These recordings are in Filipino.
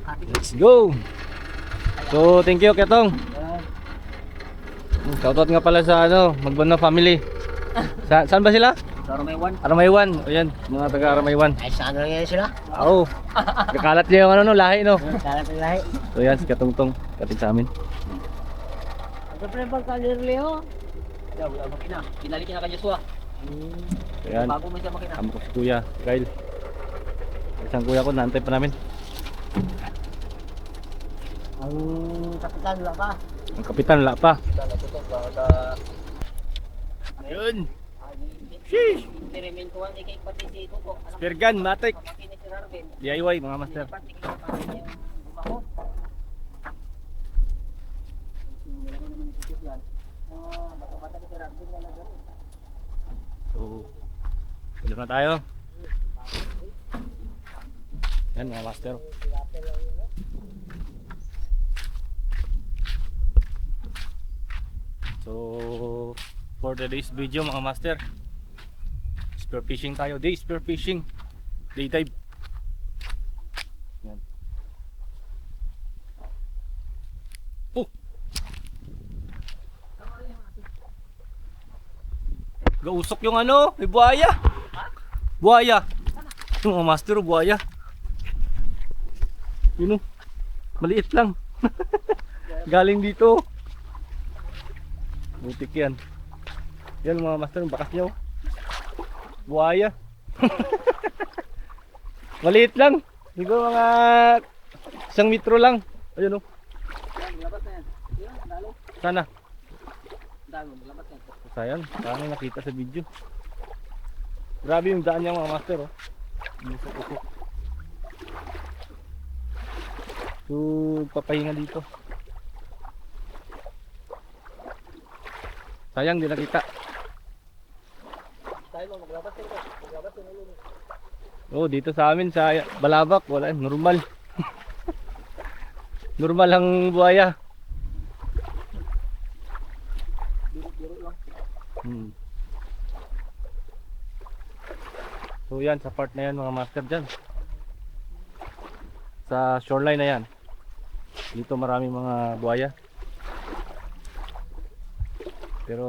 Let's go. So thank you Ketong. Shoutout nga pala sa Magbano family. Saan ba sila? Aramaywan. Aramaywan. Ayan, mga taga Aramaywan. Ay, saan na yan sila? Oo. Kakalat niya yung lahi no. Kalat ang lahi. So yan, si Katungtong, kapit sa amin. Ano pa rin pagkalir, Leo? Wala makina. Kinalik niya ka Joshua. Ayan, Bago mo siya makina. kamo ko si Kuya, Kyle. Isang kuya ko, naantay pa namin. Ang kapitan, wala pa. Ang kapitan, wala pa. Ayun. Sheesh! Tirimin ko ang ikay pati si Tuko. Spirgan, matik. Makinig si Rarvin. DIY mga master. Pati kita pa rin yung bumaho. Bata-bata ni si Rarvin na nagano. So, ulit na tayo. Yan mga master. So, for today's video mga master, spear fishing tayo. Spear fishing. Day dive. Yan. Oh! Gausok yung may buhaya. Buhaya. Yung mga master, buhaya. Yun maliit lang. Galing dito. Butik yan. Yan mga master, bakas niya. Buhaya. Maliit lang. Siguro mga 1 metro lang. Ayun Labas na yan. Yun, dalo. Sana. Dalo, labas na yan. Sayang, paano nakita sa video. Grabe yung daan niya mga master Usok-usok. So, papahinga dito. Sayang, di nakita. Tayo mo, maglabas na ito. Maglabas na ito. Oh, dito sa amin sa Balabak, wala, normal. Normal ang buhaya. Biro lang. So yan, sa part na yan mga master dyan. Sa shoreline na yan. Dito maraming mga buhaya. Pero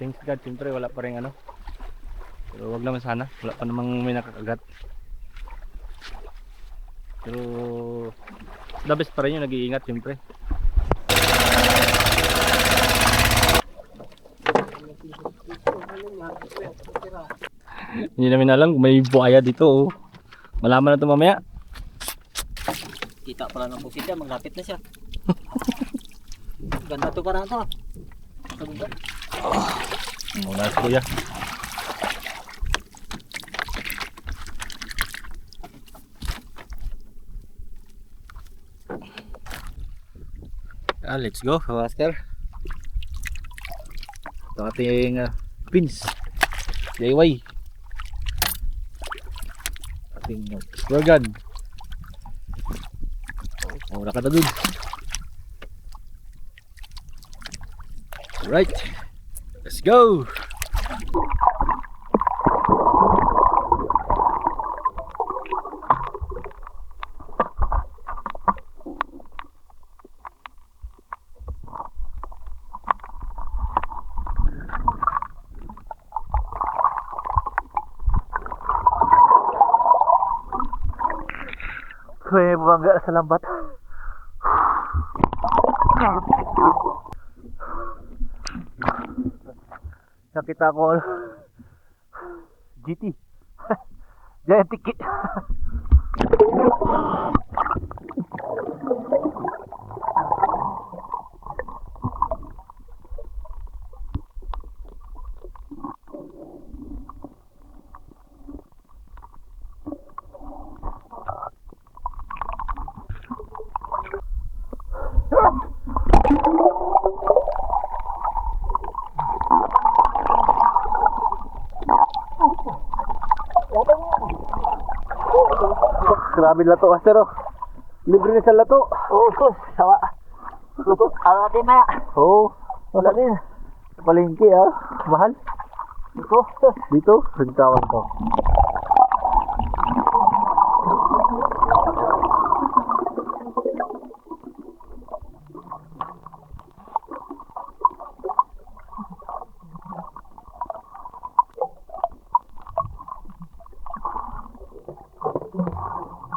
thanks God, siyempre wala pa rin pero wag naman sana, wala pa namang may nakakagat. Pero the best pa rin yung nag-iingat siyempre. Hindi namin alam kung may buhaya dito Malaman na ito mamaya. Kita pala ng pusit siya, maglapit na siya. Ganda to parang ito. Muna si Kuya. Let's go, master. Ito ating pins. DIY. Ating spear gun. Wala ka na dun. Right. Let's go. May bangga sa lambat. Nakita ko GT. Giant ticket. Grabe lato master Libre na sa lato. Oo, sus, sawa. Luto, araw natin maya. Oo. Wala din. Sa palengke mahal. Ito, sus. Dito, rintawan to.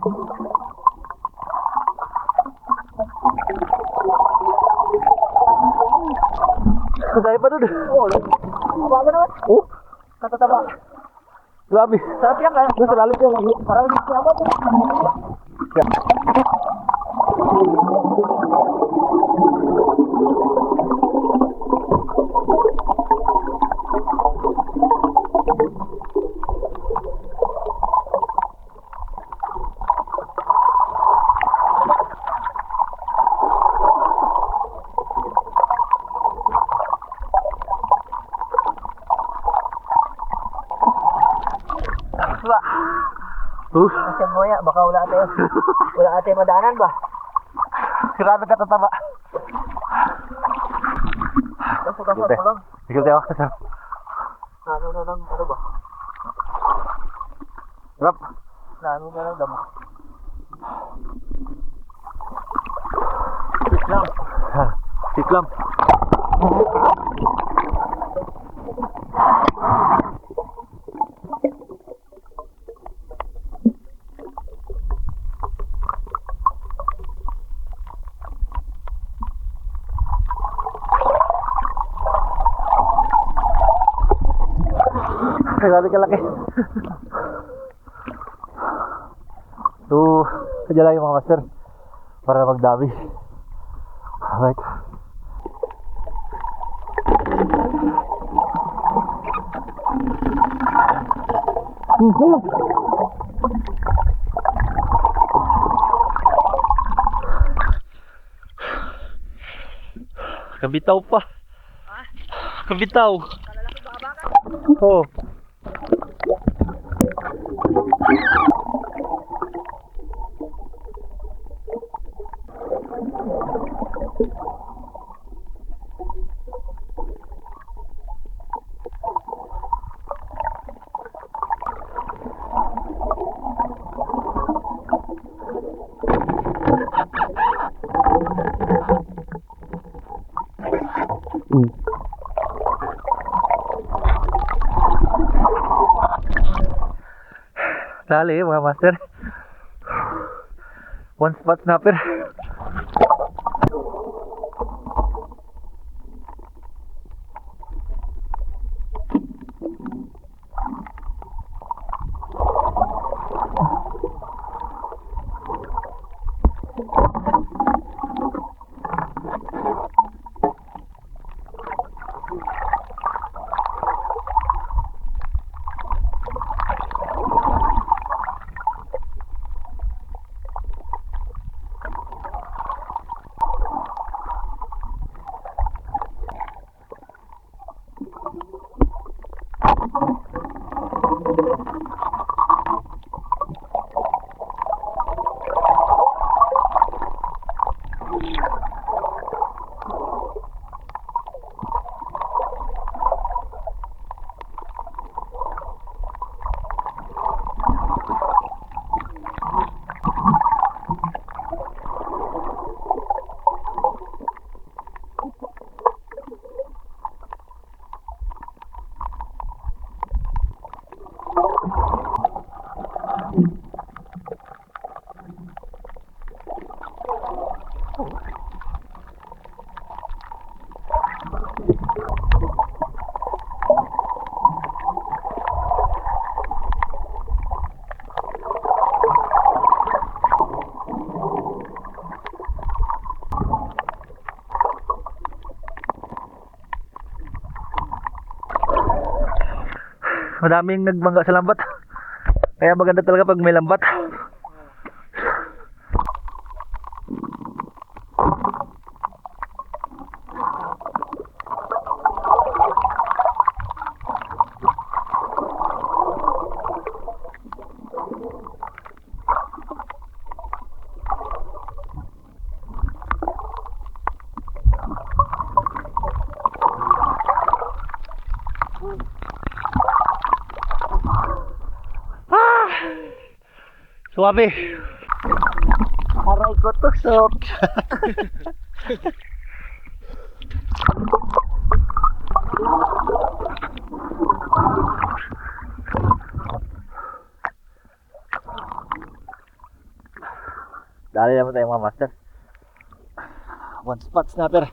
Madami pa dun. Oo. Bago naman. Oh, Katataba. grabe. Sarap yan kaya. Doon sa lalim ko. Parang hindi siya abot. Ba? Kasi moya, baka wala tayo. Wala tayo madaanan ba? Grabe ka tataba. Kaso lang. Ikaw tayo. Ano ba? Rap. Ano na lang damo. Tiklam. Grabe kalaki. So, kadya lang yung mga master para magdami. Alright. Kabitaw pa. Kabitaw. Oh. Dali mga master. One spot snapper. Madaming nagmangga sa lambat. Kaya maganda talaga pag may lambat. Suwabe. Aray ko tusok. Dali naman tayo mga master. One spot snapper.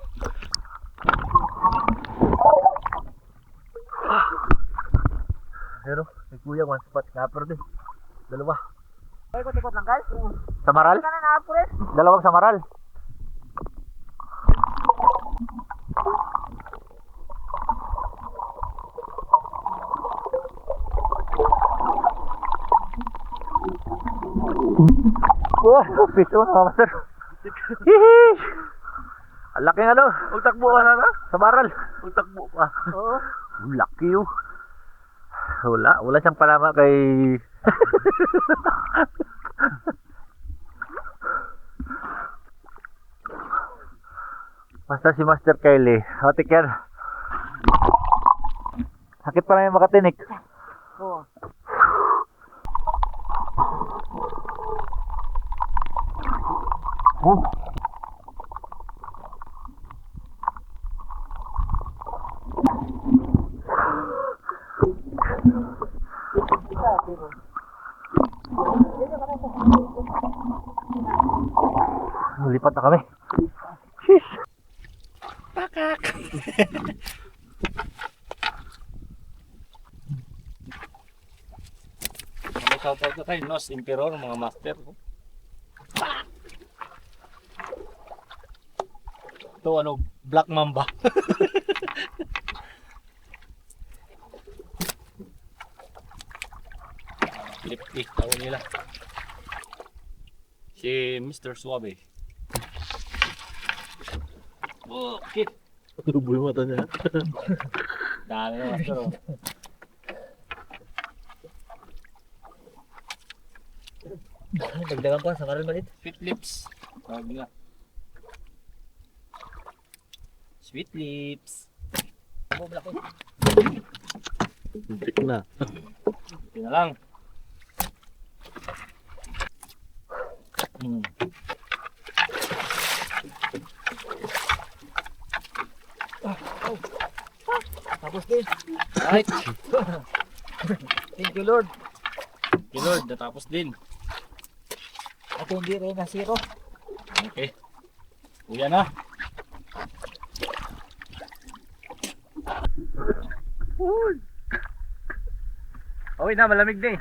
Pero, may kuya, one spot snapper din. Dalawa. Ikot-ikot lang, guys. Samaral? Ano na pulis? Dalawang samaral. Wah, piso mga master. Hihi! Ang laki ano? Magtakbo ka na na? Samaral. Magtakbo ka. Oo. Ang laki oh. Wala siyang palama kay... Basta si Master Kylie. Hotik yan. Sakit pa lang yung makatinik. Oo. Oh. Lipat na kami. Sheesh. Pakak. May shoutout ka kay Nos Emperor, mga master. Ito ano, Black Mamba. Lipstick tawag nila. Si Mr. Suave. Oh, kit. Tubo yung mata niya. Dami na master oh. Dagdagan pa, samaral malit. Sweet lips. Tawag nila. Sweet lips. Tik na. Ito na lang. Tapos din. Alright. Thank you, Lord. Thank you Lord, natapos din. At hindi rin na zero. Okay. Uya na. Okay na, malamig din.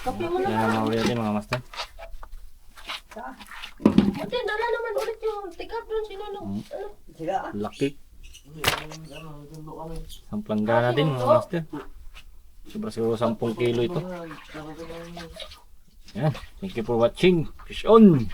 Kape mo na. Yan ang mga mga master. Ate, dala naman ulit yung tikap doon sila no. Ano? Laki. Samplanggana din mga master. Sobra siguro 10 kilo ito. Yan. Thank you for watching. Fish on!